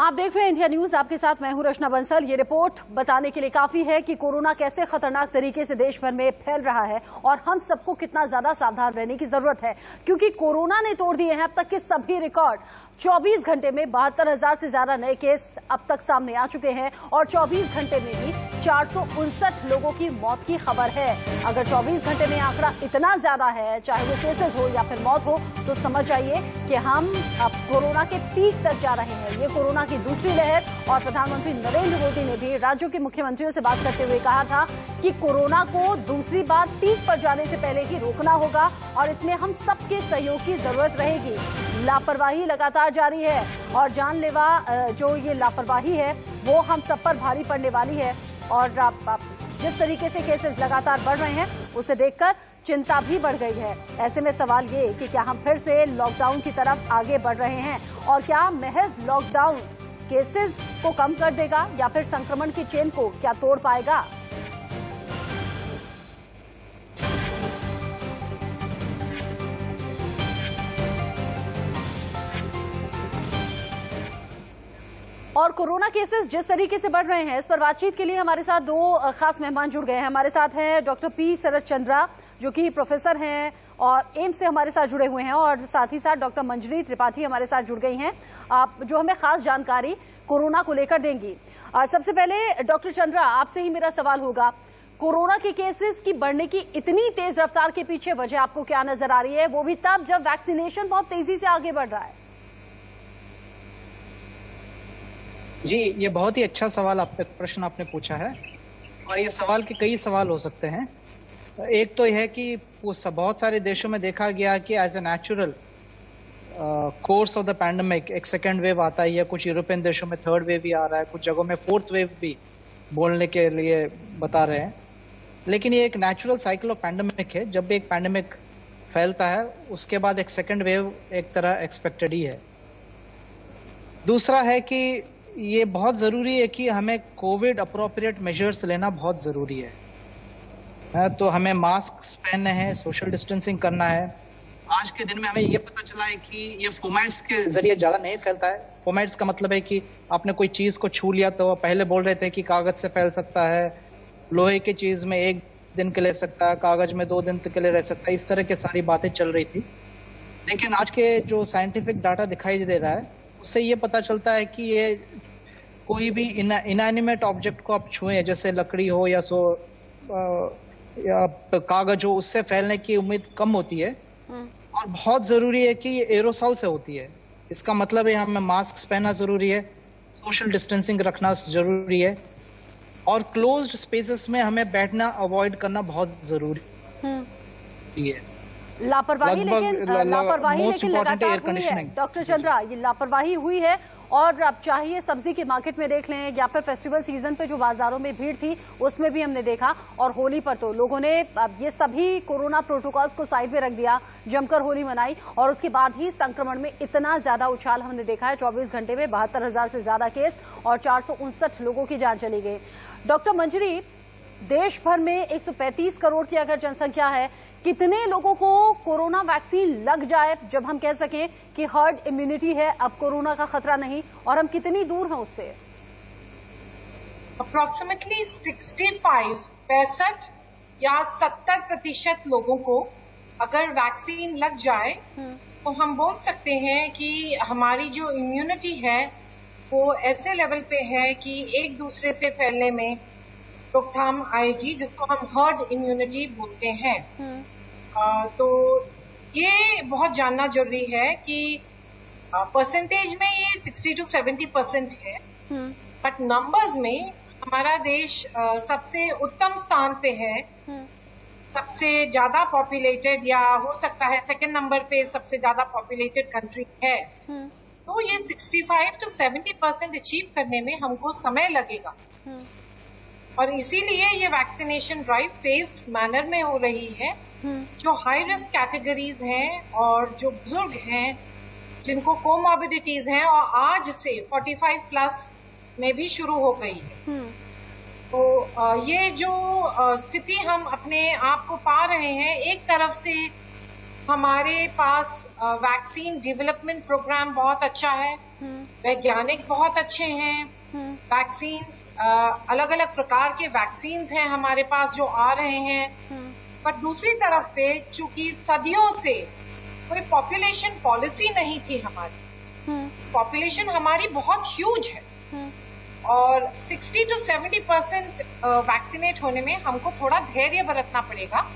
आप देख रहे हैं इंडिया न्यूज, आपके साथ मैं हूं रचना बंसल। ये रिपोर्ट बताने के लिए काफी है कि कोरोना कैसे खतरनाक तरीके से देश भर में फैल रहा है और हम सबको कितना ज्यादा सावधान रहने की जरूरत है, क्योंकि कोरोना ने तोड़ दिए हैं अब तक के सभी रिकॉर्ड। 24 घंटे में 72,000 से ज्यादा नए केस अब तक सामने आ चुके हैं और 24 घंटे में ही 459 लोगों की मौत की खबर है। अगर 24 घंटे में आंकड़ा इतना ज्यादा है, चाहे वो केसेस हो या फिर मौत हो, तो समझ जाइए कि हम अब कोरोना के पीक तक जा रहे हैं। ये कोरोना की दूसरी लहर, और प्रधानमंत्री नरेंद्र मोदी ने भी राज्यों के मुख्यमंत्रियों से बात करते हुए कहा था कि कोरोना को दूसरी बार पीक पर जाने से पहले ही रोकना होगा और इसमें हम सबके सहयोग की जरूरत रहेगी। लापरवाही लगातार जारी है और जानलेवा जो ये लापरवाही है वो हम सब पर भारी पड़ने वाली है। और जिस तरीके से केसेस लगातार बढ़ रहे हैं उसे देखकर चिंता भी बढ़ गई है। ऐसे में सवाल ये कि क्या हम फिर से लॉकडाउन की तरफ आगे बढ़ रहे हैं और क्या महज लॉकडाउन केसेस को कम कर देगा या फिर संक्रमण की चेन को क्या तोड़ पाएगा। और कोरोना केसेस जिस तरीके से बढ़ रहे हैं, इस पर बातचीत के लिए हमारे साथ दो खास मेहमान जुड़ गए हैं। हमारे साथ हैं डॉक्टर पी शरद चंद्रा, जो कि प्रोफेसर हैं और एम्स से हमारे साथ जुड़े हुए हैं, और साथ ही साथ डॉक्टर मंजरी त्रिपाठी हमारे साथ जुड़ गई हैं, आप जो हमें खास जानकारी कोरोना को लेकर देंगी। सबसे पहले डॉक्टर चंद्रा, आपसे ही मेरा सवाल होगा, कोरोना के केसेस की बढ़ने की इतनी तेज रफ्तार के पीछे वजह आपको क्या नजर आ रही है, वो भी तब जब वैक्सीनेशन बहुत तेजी से आगे बढ़ रहा है। जी, ये बहुत ही अच्छा सवाल प्रश्न आपने पूछा है, और ये सवाल के कई सवाल हो सकते हैं। एक तो यह है कि बहुत सारे देशों में देखा गया कि as a natural course of the pandemic एक सेकेंड वेव आता ही है। कुछ यूरोपियन देशों में थर्ड वेव भी आ रहा है, कुछ जगहों में फोर्थ वेव भी बोलने के लिए बता रहे हैं। लेकिन ये एक नेचुरल साइकिल ऑफ पैंडेमिक है। जब भी एक पैंडेमिक फैलता है उसके बाद एक सेकेंड वेव एक तरह एक्सपेक्टेड ही है। दूसरा है कि ये बहुत ज़रूरी है कि हमें कोविड अप्रोप्रिएट मेजर्स लेना बहुत ज़रूरी है। तो हमें मास्क पहनने हैं, सोशल डिस्टेंसिंग करना है। आज के दिन में हमें ये पता चला है कि ये फोमाइट्स के जरिए ज़्यादा नहीं फैलता है। फोमाइट्स का मतलब है कि आपने कोई चीज़ को छू लिया, तो पहले बोल रहे थे कि कागज़ से फैल सकता है, लोहे की चीज़ में 1 दिन के ले सकता है, कागज़ में 2 दिन के लिए रह सकता है, इस तरह की सारी बातें चल रही थी। लेकिन आज के जो साइंटिफिक डाटा दिखाई दे रहा है उससे ये पता चलता है कि ये कोई भी इनएनिमेट ऑब्जेक्ट को आप छुएं, जैसे लकड़ी हो या कागज हो, उससे फैलने की उम्मीद कम होती है। और बहुत जरूरी है कि ये एरोसॉल से होती है। इसका मतलब है हमें मास्क पहनना जरूरी है, सोशल डिस्टेंसिंग रखना जरूरी है, और क्लोज्ड स्पेसेस में हमें बैठना अवॉइड करना बहुत जरूरी है। लापरवाही लेकिन लगातार हुई है डॉक्टर चंद्रा, ये लापरवाही हुई है। और अब चाहिए सब्जी के मार्केट में देख लें या फिर फेस्टिवल सीजन पे जो बाजारों में भीड़ थी उसमें भी हमने देखा, और होली पर तो लोगों ने ये सभी कोरोना प्रोटोकॉल्स को साइड पे रख दिया, जमकर होली मनाई, और उसके बाद ही संक्रमण में इतना ज्यादा उछाल हमने देखा है। 24 घंटे में 72,000 से ज्यादा केस और 459 लोगों की जान चली गई। डॉक्टर मंजरी, देश भर में 135 करोड़ की अगर जनसंख्या है, कितने लोगों को कोरोना वैक्सीन लग जाए जब हम कह सकें कि हर्ड इम्यूनिटी है, अब कोरोना का खतरा नहीं, और हम कितनी दूर हैं उससे? अप्रोक्सीमेटली 65 या 70% लोगों को अगर वैक्सीन लग जाए तो हम बोल सकते हैं कि हमारी जो इम्यूनिटी है वो ऐसे लेवल पे है कि एक दूसरे से फैलने में रोकथाम आएगी, जिसको हम हर्ड इम्यूनिटी बोलते हैं। तो ये बहुत जानना जरूरी है कि परसेंटेज में ये 60 to 70% है, बट नंबर्स में हमारा देश सबसे उत्तम स्थान पे है, सबसे ज्यादा पॉपुलेटेड, या हो सकता है सेकंड नंबर पे सबसे ज्यादा पॉपुलेटेड कंट्री है। तो ये 65 to 70% अचीव करने में हमको समय लगेगा, और इसीलिए ये वैक्सीनेशन ड्राइव फेज्ड मैनर में हो रही है। जो हाई रिस्क कैटेगरीज हैं और जो बुजुर्ग हैं जिनको कोमॉर्बिडिटीज हैं, और आज से 45+ में भी शुरू हो गई है। तो ये जो स्थिति हम अपने आप को पा रहे हैं, एक तरफ से हमारे पास वैक्सीन डेवलपमेंट प्रोग्राम बहुत अच्छा है, वैज्ञानिक बहुत अच्छे हैं, वैक्सीन्स अलग अलग प्रकार के वैक्सीन्स हैं हमारे पास जो आ रहे हैं। पर दूसरी तरफ पे चूंकि सदियों से कोई पॉपुलेशन पॉलिसी नहीं थी हमारी, पॉपुलेशन हमारी बहुत ह्यूज है और 60 to 70% वैक्सीनेट होने में हमको थोड़ा धैर्य बरतना पड़ेगा।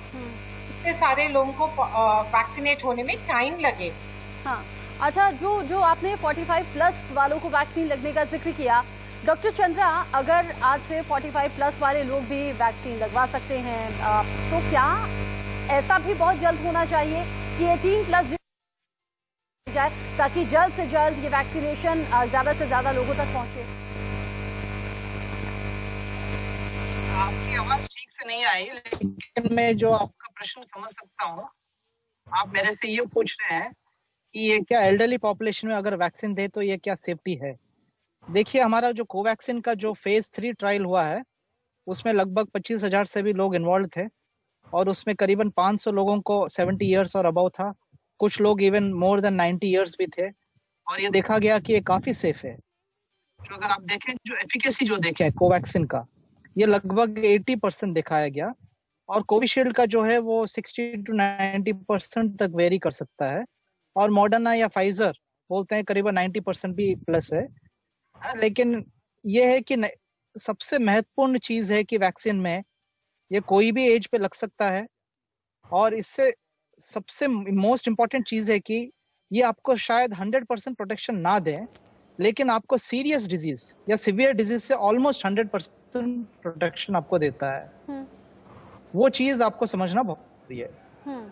इतने सारे लोगों को वैक्सीनेट होने में टाइम लगे। हाँ, अच्छा, जो आपने 45 प्लस वालों को वैक्सीन लगने का जिक्र किया, डॉक्टर चंद्रा, अगर आज से 45 प्लस वाले लोग भी वैक्सीन लगवा सकते हैं तो क्या ऐसा भी बहुत जल्द होना चाहिए कि 18 प्लस जाए ताकि जल्द से जल्द ये वैक्सीनेशन ज्यादा से ज्यादा लोगों तक पहुंचे? आपकी आवाज ठीक से नहीं आई, लेकिन मैं जो आपका प्रश्न समझ सकता हूँ। आप मेरे से ये पूछ रहे हैं कि ये क्या एल्डरली पॉपुलेशन में अगर वैक्सीन दे तो ये क्या सेफ्टी है? देखिए, हमारा जो कोवैक्सीन का जो फेज 3 ट्रायल हुआ है उसमें लगभग 25,000 से भी लोग इन्वॉल्व थे और उसमें करीबन 500 लोगों को 70 इयर्स और अबव था, कुछ लोग इवन मोर देन 90 इयर्स भी थे और ये देखा गया कि ये काफी सेफ है। जो अगर आप देखें जो एफिकेसी जो देखें कोवैक्सीन का, ये लगभग 80% दिखाया गया और कोविशील्ड का जो है वो 60 to 90% तक वेरी कर सकता है और मॉडर्ना या फाइजर बोलते हैं करीबन 90% भी प्लस है। लेकिन ये है कि सबसे महत्वपूर्ण चीज है कि वैक्सीन में ये कोई भी एज पे लग सकता है और इससे सबसे मोस्ट इम्पॉर्टेंट चीज है कि ये आपको शायद 100% प्रोटेक्शन ना दे, लेकिन आपको सीरियस डिजीज या सिवियर डिजीज से ऑलमोस्ट 100% प्रोटेक्शन आपको देता है। वो चीज आपको समझना बहुत जरूरी है।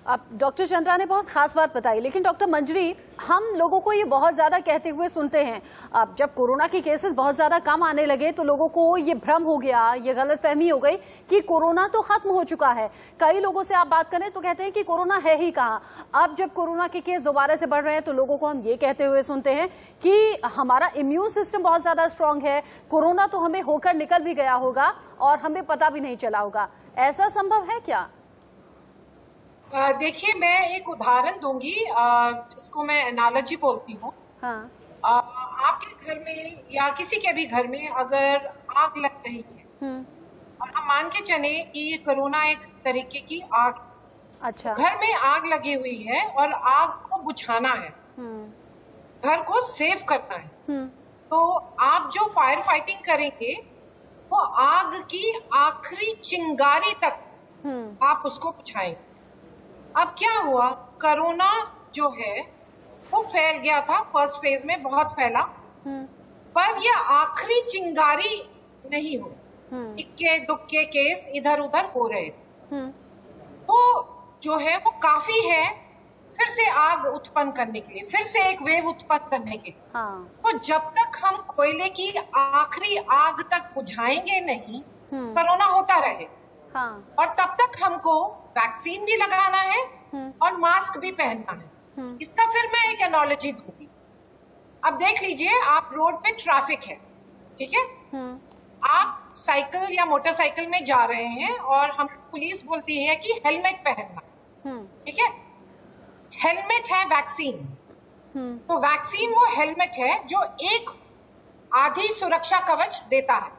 अब डॉक्टर चंद्रा ने बहुत खास बात बताई, लेकिन डॉक्टर मंजरी, हम लोगों को ये बहुत ज्यादा कहते हुए सुनते हैं। अब जब कोरोना के केसेस बहुत ज्यादा कम आने लगे तो लोगों को ये भ्रम हो गया, ये गलतफहमी हो गई कि कोरोना तो खत्म हो चुका है। कई लोगों से आप बात करें तो कहते हैं कि कोरोना है ही कहाँ। अब जब कोरोना के केस दोबारा से बढ़ रहे हैं तो लोगों को हम ये कहते हुए सुनते हैं कि हमारा इम्यून सिस्टम बहुत ज्यादा स्ट्रांग है, कोरोना तो हमें होकर निकल भी गया होगा और हमें पता भी नहीं चला होगा। ऐसा संभव है क्या? देखिए, मैं एक उदाहरण दूंगी जिसको मैं एनालॉजी बोलती हूँ। हाँ। आपके घर में या किसी के भी घर में अगर आग लग रही है और हम मान के चले कि ये कोरोना एक तरीके की आग, अच्छा, घर में आग लगी हुई है और आग को बुझाना है, घर को सेव करना है, तो आप जो फायर फाइटिंग करेंगे वो आग की आखिरी चिंगारी तक आप उसको बुझाएंगे। अब क्या हुआ, कोरोना जो है वो फैल गया था, फर्स्ट फेज में बहुत फैला, पर ये आखिरी चिंगारी नहीं हो, इक्के दुक्के केस इधर उधर हो रहे थे। वो जो है वो काफी है फिर से आग उत्पन्न करने के लिए, फिर से एक वेव उत्पन्न करने के लिए। तो जब तक हम कोयले की आखिरी आग तक बुझाएंगे नहीं, कोरोना होता रहे। और तब तक हमको वैक्सीन भी लगाना है और मास्क भी पहनना है। इसका फिर मैं एक एनालॉजी दूंगी। अब देख लीजिए, आप रोड पे ट्रैफिक है, ठीक है, आप साइकिल या मोटरसाइकिल में जा रहे हैं और हम पुलिस बोलती है कि हेलमेट पहनना, ठीक है, हेलमेट है वैक्सीन, तो वैक्सीन वो हेलमेट है जो एक आधी सुरक्षा कवच देता है।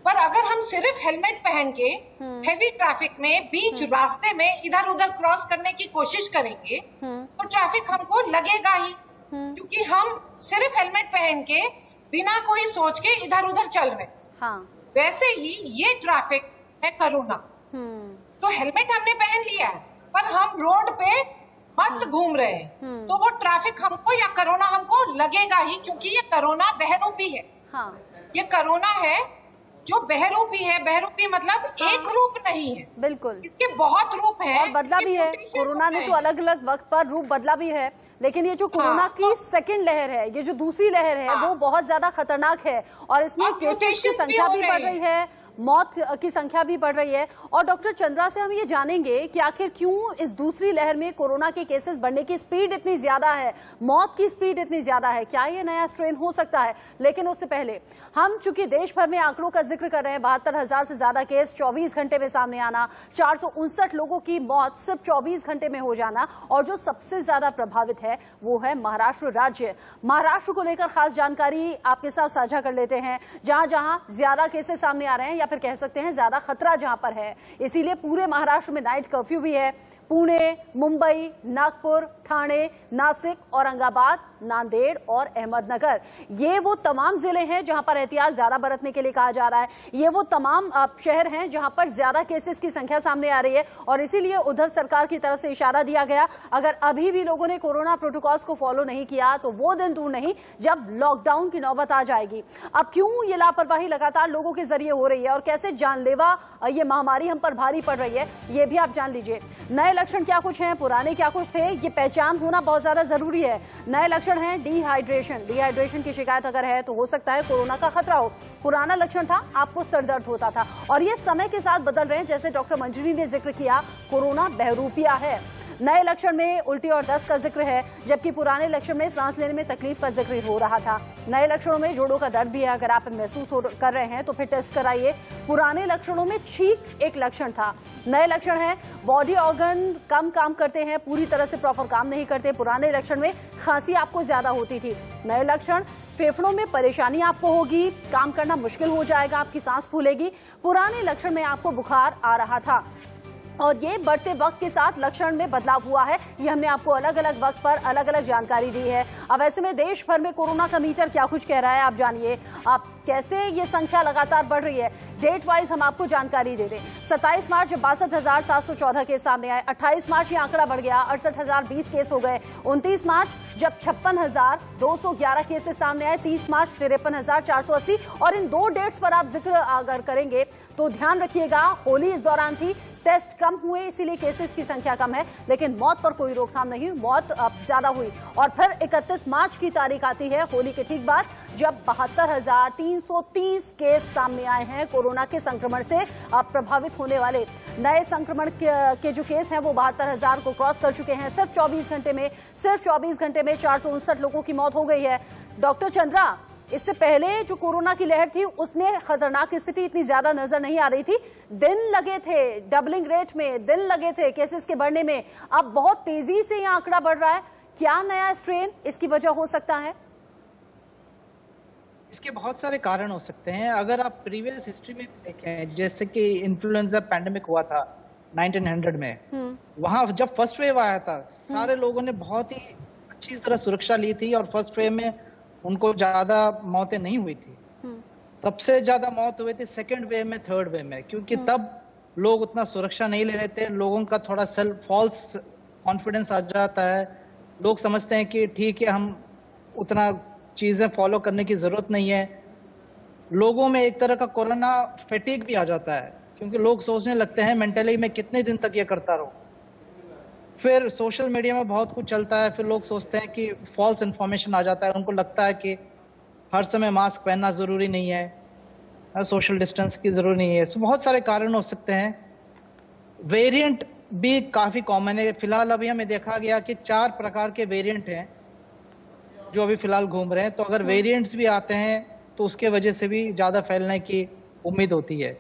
पर अगर हम सिर्फ हेलमेट पहन के हेवी ट्रैफिक में बीच रास्ते में इधर उधर क्रॉस करने की कोशिश करेंगे तो ट्रैफिक हमको लगेगा ही, क्योंकि हम सिर्फ हेलमेट पहन के बिना कोई सोच के इधर उधर चल रहे। वैसे ही ये ट्रैफिक है कोरोना। तो हेलमेट हमने पहन लिया है पर हम रोड पे मस्त घूम रहे हैं, तो वो ट्रैफिक हमको या कोरोना हमको लगेगा ही, क्योंकि ये कोरोना बहुरूपी है। ये कोरोना है जो बहुरूपी है। बहुरूपी मतलब एक रूप नहीं है, बिल्कुल, इसके बहुत रूप है और बदला भी है। कोरोना ने तो अलग अलग वक्त पर रूप बदला भी है, लेकिन ये जो कोरोना की सेकंड लहर है, ये जो दूसरी लहर है, वो बहुत ज्यादा खतरनाक है और इसमें केसेस की संख्या भी बढ़ रही है मौत की संख्या भी बढ़ रही है। और डॉक्टर चंद्रा से हम ये जानेंगे कि आखिर क्यों इस दूसरी लहर में कोरोना के केसेस बढ़ने की स्पीड इतनी ज्यादा है, मौत की स्पीड इतनी ज्यादा है, क्या ये नया स्ट्रेन हो सकता है? लेकिन उससे पहले हम चूंकि देश भर में आंकड़ों का जिक्र कर रहे हैं, 72,000 से ज्यादा केस 24 घंटे में सामने आना, 459 लोगों की मौत सिर्फ 24 घंटे में हो जाना, और जो सबसे ज्यादा प्रभावित है वो है महाराष्ट्र राज्य। महाराष्ट्र को लेकर खास जानकारी आपके साथ साझा कर लेते हैं, जहां जहां ज्यादा केसेस सामने आ रहे हैं या फिर कह सकते हैं ज्यादा खतरा जहां पर है, इसीलिए पूरे महाराष्ट्र में नाइट कर्फ्यू भी है। पुणे, मुंबई, नागपुर, ठाणे, नासिक, औरंगाबाद, नांदेड़ और अहमदनगर, ये वो तमाम जिले हैं जहां पर एहतियात ज्यादा बरतने के लिए कहा जा रहा है। ये वो तमाम शहर हैं जहां पर ज्यादा केसेस की संख्या सामने आ रही है, और इसीलिए उद्धव सरकार की तरफ से इशारा दिया गया, अगर अभी भी लोगों ने कोरोना प्रोटोकॉल्स को फॉलो नहीं किया तो वो दिन दूर नहीं जब लॉकडाउन की नौबत आ जाएगी। अब क्यों ये लापरवाही लगातार लोगों के जरिए हो रही है और कैसे जानलेवा ये महामारी हम पर भारी पड़ रही है, ये भी आप जान लीजिए। नए लक्षण क्या कुछ हैं, पुराने क्या कुछ थे, ये पहचान होना बहुत ज्यादा जरूरी है। नए लक्षण हैं डिहाइड्रेशन की शिकायत अगर है तो हो सकता है कोरोना का खतरा हो। पुराना लक्षण था आपको सर दर्द होता था, और ये समय के साथ बदल रहे हैं, जैसे डॉक्टर मंजरी ने जिक्र किया, कोरोना बहरूपिया है। नए लक्षण में उल्टी और दस्त का जिक्र है, जबकि पुराने लक्षण में सांस लेने में तकलीफ का जिक्र हो रहा था। नए लक्षणों में जोड़ों का दर्द भी है, अगर आप महसूस कर रहे हैं तो फिर टेस्ट कराइए। पुराने लक्षणों में छींक एक लक्षण था। नए लक्षण है बॉडी ऑर्गन कम काम करते हैं, पूरी तरह से प्रॉपर काम नहीं करते। पुराने लक्षण में खांसी आपको ज्यादा होती थी। नए लक्षण फेफड़ों में परेशानी आपको होगी, काम करना मुश्किल हो जाएगा, आपकी सांस फूलेगी। पुराने लक्षण में आपको बुखार आ रहा था, और ये बढ़ते वक्त के साथ लक्षण में बदलाव हुआ है। ये हमने आपको अलग अलग वक्त पर अलग अलग जानकारी दी है। अब ऐसे में देश भर में कोरोना का मीटर क्या कुछ कह रहा है, आप जानिए। आप कैसे ये संख्या लगातार बढ़ रही है, डेट वाइज हम आपको जानकारी दे दें। 27 मार्च 62,714 केस सामने आए, 28 मार्च ये आंकड़ा बढ़ गया, 68,020 केस हो गए। 29 मार्च जब 56,211 केसेस सामने आए, 30 मार्च 53,480। और इन दो डेट्स पर आप जिक्र अगर करेंगे तो ध्यान रखिएगा, होली इस दौरान थी, टेस्ट कम हुए इसीलिए केसेस की संख्या कम है, लेकिन मौत पर कोई रोकथाम नहीं हुई, मौत ज्यादा हुई। और फिर 31 मार्च की तारीख आती है होली के ठीक बाद, जब 72,330 केस सामने आए हैं कोरोना के संक्रमण से प्रभावित होने वाले। नए संक्रमण के जो केस हैं वो 72,000 को क्रॉस कर चुके हैं। सिर्फ 24 घंटे में 459 लोगों की मौत हो गई है। डॉक्टर चंद्रा, इससे पहले जो कोरोना की लहर थी उसमें खतरनाक स्थिति इतनी ज्यादा नजर नहीं आ रही थी, दिन लगे थे डबलिंग रेट में, दिन लगे थे केसेस के बढ़ने में। अब बहुत तेजी से यह आंकड़ा बढ़ रहा है, क्या नया स्ट्रेन इसकी वजह हो सकता है? इसके बहुत सारे कारण हो सकते हैं। अगर आप प्रीवियस हिस्ट्री में देखें, जैसे कि इन्फ्लुएंजा पैंडेमिक हुआ था 1900 में, वहां जब फर्स्ट वेव आया था सारे लोगों ने बहुत ही अच्छी तरह सुरक्षा ली थी, और फर्स्ट वेव में उनको ज्यादा मौतें नहीं हुई थी। सबसे ज्यादा मौत हुई थी सेकेंड वेव में, थर्ड वेव में, क्योंकि तब लोग उतना सुरक्षा नहीं ले रहे थे। लोगों का थोड़ा फॉल्स कॉन्फिडेंस आ जाता है, लोग समझते हैं कि ठीक है हम उतना चीजें फॉलो करने की जरूरत नहीं है। लोगों में एक तरह का कोरोना फैटिग भी आ जाता है, क्योंकि लोग सोचने लगते हैं मेंटली मैं कितने दिन तक ये करता रहूं। फिर सोशल मीडिया में बहुत कुछ चलता है, फिर लोग सोचते हैं कि फॉल्स इन्फॉर्मेशन आ जाता है, उनको लगता है कि हर समय मास्क पहनना जरूरी नहीं है, सोशल डिस्टेंस की जरूरी नहीं है। तो बहुत सारे कारण हो सकते हैं। वेरिएंट भी काफी कॉमन है। फिलहाल अभी हमें देखा गया कि 4 प्रकार के वेरिएंट हैं जो अभी फिलहाल घूम रहे हैं, तो अगर वेरिएंट्स भी आते हैं तो उसके वजह से भी ज्यादा फैलने की उम्मीद होती है।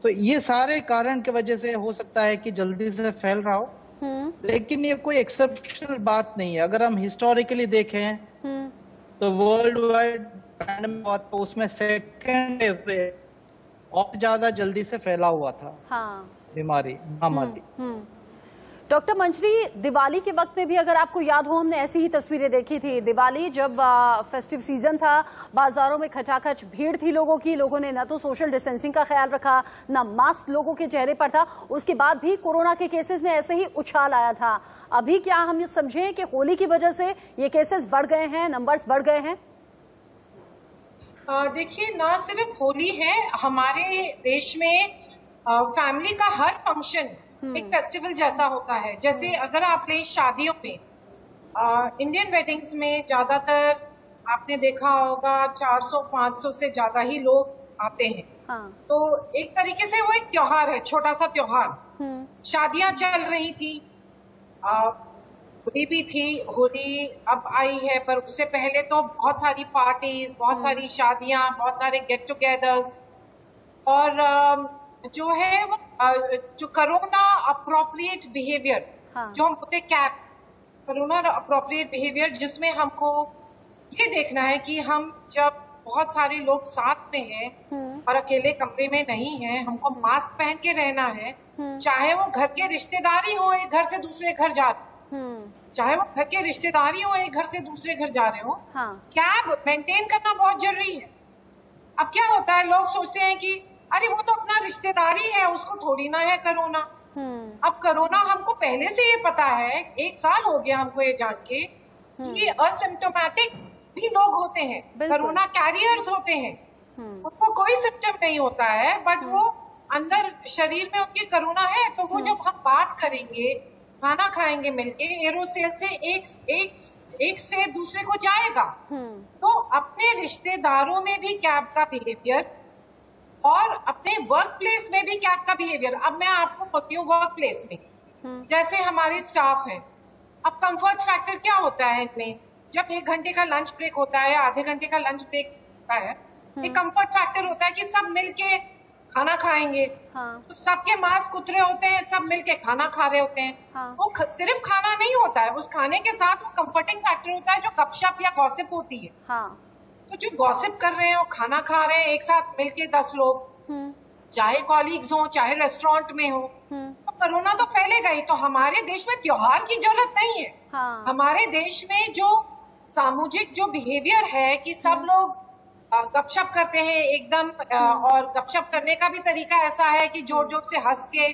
तो ये सारे कारण की वजह से हो सकता है कि जल्दी से फैल रहा हो, लेकिन ये कोई एक्सेप्शनल बात नहीं है। अगर हम हिस्टोरिकली देखें तो वर्ल्ड वाइड पैंडेमिक हुआ तो उसमें सेकेंड वेव पे और ज्यादा जल्दी से फैला हुआ था बीमारी, महामारी। डॉक्टर मंजरी, दिवाली के वक्त में भी अगर आपको याद हो हमने ऐसी ही तस्वीरें देखी थी। दिवाली जब फेस्टिव सीजन था, बाजारों में खचाखच भीड़ थी लोगों की, लोगों ने न तो सोशल डिस्टेंसिंग का ख्याल रखा, न मास्क लोगों के चेहरे पर था। उसके बाद भी कोरोना के केसेस में ऐसे ही उछाल आया था। अभी क्या हम ये समझें कि होली की वजह से ये केसेस बढ़ गए हैं, नंबर्स बढ़ गए हैं? देखिए, ना सिर्फ होली है, हमारे देश में फैमिली का हर फंक्शन एक फेस्टिवल जैसा होता है। जैसे अगर आपने शादियों में, इंडियन वेडिंग्स में ज्यादातर आपने देखा होगा 400-500 से ज्यादा ही लोग आते हैं। हाँ। तो एक तरीके से वो एक त्योहार है, छोटा सा त्योहार। शादियां चल रही थी, होली भी थी, होली अब आई है, पर उससे पहले तो बहुत सारी पार्टीज, बहुत सारी शादियां, बहुत सारे गेट टुगेदर्स, और जो है वो जो कोरोना अप्रोप्रिएट बिहेवियर, जो हम बोलते कैप, कोरोना अप्रोप्रिएट बिहेवियर, जिसमें हमको ये देखना है कि हम जब बहुत सारे लोग साथ में हैं और अकेले कमरे में नहीं हैं, हमको मास्क पहन के रहना है, चाहे वो घर के रिश्तेदारी हो, एक घर से दूसरे घर जा रहे, चाहे वो घर के रिश्तेदारी हो, एक घर से दूसरे घर जा रहे हो, कैब मेंटेन करना बहुत जरूरी है। अब क्या होता है, लोग सोचते हैं कि अरे वो तो अपना रिश्तेदारी है, उसको थोड़ी ना है कोरोना। अब कोरोना हमको पहले से ये पता है, 1 साल हो गया हमको ये जान के, ये असिम्प्टोमेटिक भी लोग होते हैं, कोरोना कैरियर्स होते हैं, उनको कोई सिम्टम नहीं होता है, बट वो अंदर शरीर में उनके कोरोना है। तो वो जब हम बात करेंगे, खाना खाएंगे मिलके, एरोसेल से एक से दूसरे को जाएगा। तो अपने रिश्तेदारों में भी कैब का बिहेवियर और अपने वर्क प्लेस में भी कैब का बिहेवियर। अब मैं आपको बताती हूँ, वर्क प्लेस में जैसे हमारे स्टाफ है, अब कंफर्ट फैक्टर क्या होता है इनमें, जब 1 घंटे का लंच ब्रेक होता है, आधे घंटे का लंच ब्रेक होता है, एक कंफर्ट फैक्टर होता है कि सब मिलके खाना खाएंगे। तो सबके मास्क उतरे होते हैं, सब मिलके खाना खा रहे होते हैं। वो सिर्फ खाना नहीं होता है, उस खाने के साथ वो कंफर्टिंग फैक्टर होता है, जो गपशप या गॉसिप होती है। तो जो गॉसिप कर रहे हैं, वो खाना खा रहे हैं एक साथ मिलके 10 लोग, चाहे कॉलीग्स हो, चाहे रेस्टोरेंट में हो, तो कोरोना तो फैलेगा ही। तो हमारे देश में त्योहार की जरूरत नहीं है। हमारे देश में जो सामूहिक जो बिहेवियर है कि सब लोग गपशप करते हैं एकदम, और गपशप करने का भी तरीका ऐसा है कि जोर जोर से हंस के,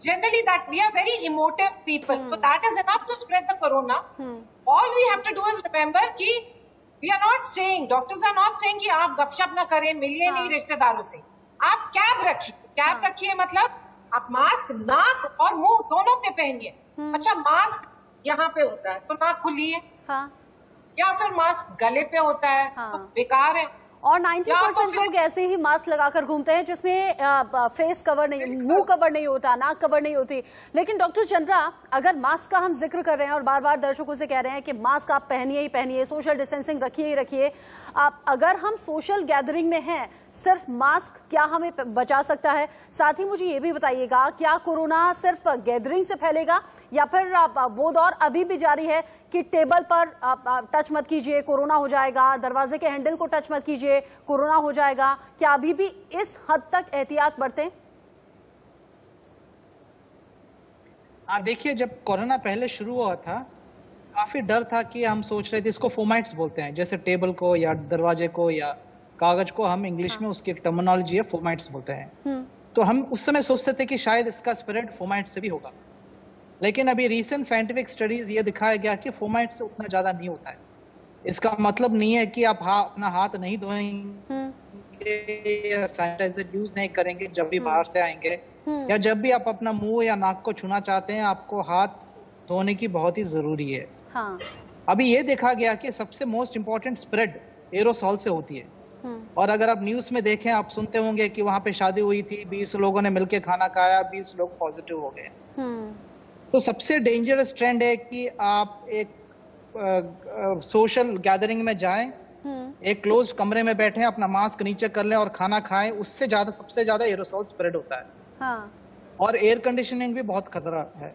generally that we are very emotive people, so that is enough to spread the corona. All we have to do is remember कि we are not saying, doctors are not saying कि आप गपशप ना करें, मिलिए नहीं रिश्तेदारों से, आप कैब रखिए। कैब रखिए मतलब आप मास्क नाक और मुंह दोनों पे पहनिए। अच्छा, मास्क यहाँ पे होता है तो नाक खुलिए, या फिर मास्क गले पे होता है तो बेकार है। और 90% लोग ऐसे ही मास्क लगाकर घूमते हैं जिसमें फेस कवर नहीं, मुंह कवर नहीं होता, नाक कवर नहीं होती। लेकिन डॉक्टर चंद्रा, अगर मास्क का हम जिक्र कर रहे हैं और बार बार दर्शकों से कह रहे हैं कि मास्क आप पहनिए ही पहनिए, सोशल डिस्टेंसिंग रखिए ही रखिए, अगर हम सोशल गैदरिंग में हैं, सिर्फ मास्क क्या हमें बचा सकता है? साथ ही मुझे ये भी बताइएगा, क्या कोरोना सिर्फ गैदरिंग से फैलेगा या फिर वो दौर अभी भी जारी है कि टेबल पर टच मत कीजिए, कोरोना हो जाएगा, दरवाजे के हैंडल को टच मत कीजिए, कोरोना हो जाएगा? क्या अभी भी इस हद तक एहतियात बरतें? देखिए, जब कोरोना पहले शुरू हुआ था, काफी डर था कि हम सोच रहे थे, इसको फोमाइट्स बोलते हैं, जैसे टेबल को या दरवाजे को या कागज को हम इंग्लिश में उसकी एक टर्मिनोलॉजी है, फोमाइट्स बोलते हैं। तो हम उस समय सोचते थे कि शायद इसका स्प्रेड फोमाइट्स से भी होगा, लेकिन अभी रीसेंट साइंटिफिक स्टडीज ये दिखाया गया कि फोमाइट्स से उतना ज्यादा नहीं होता है। इसका मतलब नहीं है कि आप अपना हाथ नहीं धोएंगे या सैनिटाइजर यूज नहीं करेंगे जब भी बाहर से आएंगे, या जब भी आप अपना मुंह या नाक को छूना चाहते हैं, आपको हाथ धोने की बहुत ही जरूरी है। अभी ये देखा गया कि सबसे मोस्ट इम्पोर्टेंट स्प्रेड एरोसॉल से होती है। और अगर आप न्यूज में देखें, आप सुनते होंगे कि वहां पे शादी हुई थी, 20 लोगों ने मिलकर खाना खाया, 20 लोग पॉजिटिव हो गए। तो सबसे डेंजरस ट्रेंड है कि आप एक सोशल गैदरिंग में जाएं, एक क्लोज कमरे में बैठे, अपना मास्क नीचे कर लें और खाना खाएं, उससे ज्यादा सबसे ज्यादा एरोसॉल स्प्रेड होता है। और एयर कंडीशनिंग भी बहुत खतरा है।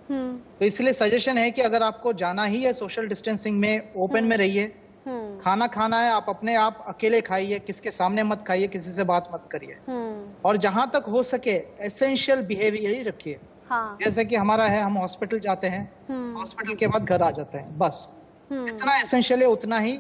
तो इसलिए सजेशन है कि अगर आपको जाना ही है सोशल डिस्टेंसिंग में, ओपन में रहिए, खाना खाना है आप अपने आप अकेले खाइए, किसके सामने मत खाइए, किसी से बात मत करिए, और जहां तक हो सके एसेंशियल बिहेवियर ही रखिए। जैसे कि हमारा है, हम हॉस्पिटल जाते हैं, हॉस्पिटल के बाद घर आ जाते हैं, बस जितना एसेंशियल है उतना ही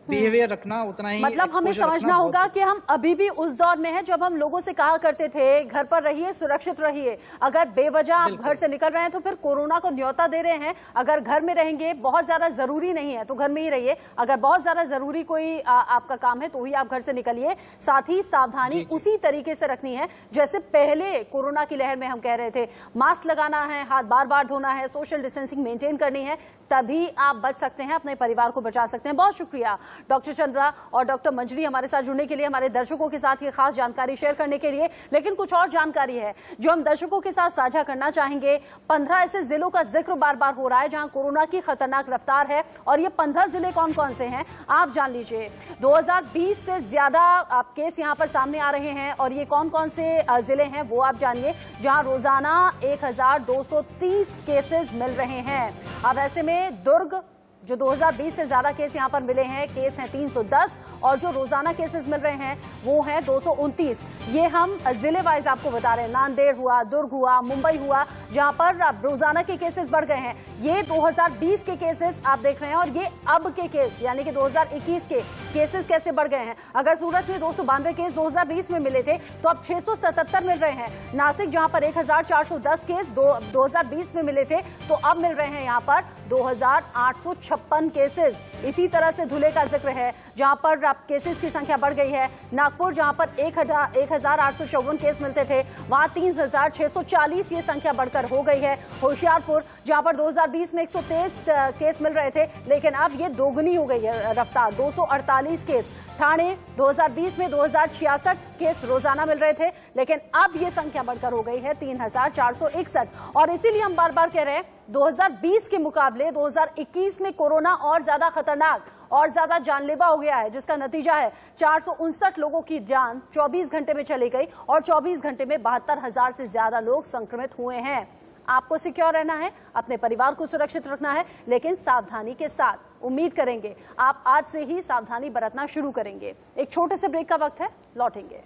बिहेवियर रखना, उतना ही। मतलब हमें समझना होगा कि हम अभी भी उस दौर में हैं जब हम लोगों से कहा करते थे घर पर रहिए, सुरक्षित रहिए। अगर बेवजह आप घर से निकल रहे हैं तो फिर कोरोना को न्योता दे रहे हैं। अगर घर में रहेंगे, बहुत ज्यादा जरूरी नहीं है तो घर में ही रहिए, अगर बहुत ज्यादा जरूरी कोई आपका काम है तो ही आप घर से निकलिए। साथ ही सावधानी उसी तरीके से रखनी है जैसे पहले कोरोना की लहर में हम कह रहे थे, मास्क लगाना है, हाथ बार बार धोना है, सोशल डिस्टेंसिंग मेंटेन करनी है, तभी आप बच सकते हैं, अपने परिवार को बचा सकते हैं। बहुत शुक्रिया डॉक्टर चंद्रा और डॉक्टर मंजरी हमारे साथ जुड़ने के लिए, हमारे दर्शकों के साथ ये खास जानकारी शेयर करने के लिए। लेकिन कुछ और जानकारी है जो हम दर्शकों के साथ साझा करना चाहेंगे। 15 ऐसे जिलों का जिक्र बार बार हो रहा है जहां कोरोना की खतरनाक रफ्तार है, और ये 15 जिले कौन कौन से हैं आप जान लीजिए। 2020 से ज्यादा केस यहां पर सामने आ रहे हैं, और ये कौन कौन से जिले हैं वो आप जानिए, जहां रोजाना 1230 केसेस मिल रहे हैं। अब ऐसे में दुर्ग, जो 2020 से ज्यादा केस यहां पर मिले हैं, केस हैं 310, और जो रोजाना केसेस मिल रहे हैं वो हैं 229। ये हम जिले वाइज आपको बता रहे हैं। नांदेड़ हुआ, दुर्ग हुआ, मुंबई हुआ, जहां पर रोजाना के केसेस बढ़ गए हैं। ये 2020 के केसेस आप देख रहे हैं, और ये अब के केस यानी कि 2021 के केसेस कैसे बढ़ गए हैं। अगर सूरत में 292 केस 2020 में मिले थे तो अब 677 मिल रहे हैं। नासिक जहां पर 1410 केस 2020 में मिले थे तो अब मिल रहे हैं यहां पर 2856 केसेस। इसी तरह से धुले का जिक्र है जहां पर केसेस की संख्या बढ़ गई है। नागपुर जहां पर 1854 केस मिलते थे वहां 3640 ये संख्या बढ़कर हो गई है। होशियारपुर जहां पर 2020 में 123 केस मिल रहे थे, लेकिन अब ये दोगुनी हो गई है रफ्तार, 248 केस। ठाणे 2020 में 2066 केस रोजाना मिल रहे थे, लेकिन अब ये संख्या बढ़कर हो गई है 3461। और इसीलिए हम बार बार कह रहे हैं 2020 के मुकाबले 2021 में कोरोना और ज्यादा खतरनाक और ज्यादा जानलेवा हो गया है, जिसका नतीजा है 459 लोगों की जान 24 घंटे में चली गई, और 24 घंटे में 72,000 से ज्यादा लोग संक्रमित हुए हैं। आपको सिक्योर रहना है, अपने परिवार को सुरक्षित रखना है, लेकिन सावधानी के साथ। उम्मीद करेंगे आप आज से ही सावधानी बरतना शुरू करेंगे। एक छोटे से ब्रेक का वक्त है, लौटेंगे।